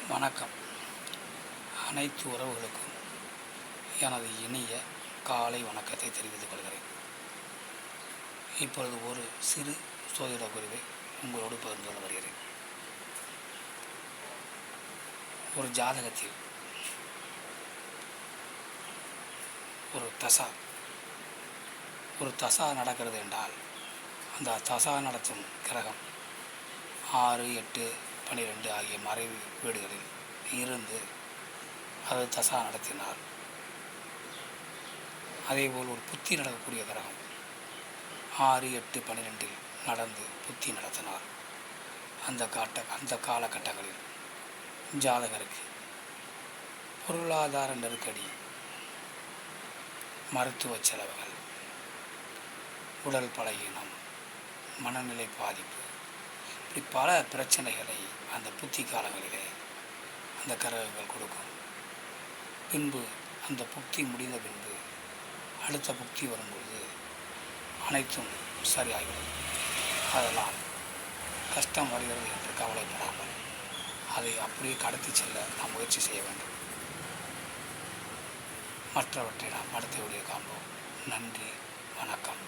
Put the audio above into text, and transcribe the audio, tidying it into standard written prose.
வணக்கம். அனைத்து உறவுகளுக்கும் எனது இனிய காலை வணக்கத்தை தெரிவித்துக் கொள்கிறேன். இப்பொழுது ஒரு சிறு சோதிட குறிப்பை உங்களோடு பகிர்ந்து கொள்ள வருகிறேன். ஒரு ஜாதகத்தில் ஒரு தசா நடக்கிறது என்றால் அந்த தசா நடத்தும் கிரகம் 6, 8, 12 ஆகிய மறைவு வீடுகளில் இருந்து அது தசா நடத்தினார். அதேபோல் ஒரு புத்தி நடக்கக்கூடிய கிரகம் 6, 8, 12 நடந்து புத்தி நடத்தினார். அந்த காலகட்டங்களில் ஜாதகருக்கு பொருளாதார நெருக்கடி, மருத்துவ செலவுகள், உடல் பலகீனம், மனநிலை பாதிப்பு, இப்படி பல பிரச்சனைகளை அந்த புத்தி காலங்களிலே அந்த கிரகங்கள் கொடுக்கும். பின்பு அந்த புக்தி முடிந்த பின்பு அடுத்த புக்தி வரும்பொழுது அனைத்தும் சரியாகிவிடும். அதெல்லாம் கஷ்டம் வருகிறது என்று கவலைப்படாமல் அதை அப்படியே கடத்தி செல்ல நாம் முயற்சி செய்ய வேண்டும். மற்றவற்றை நாம் அடுத்த வீடியோ காண்போம். நன்றி, வணக்கம்.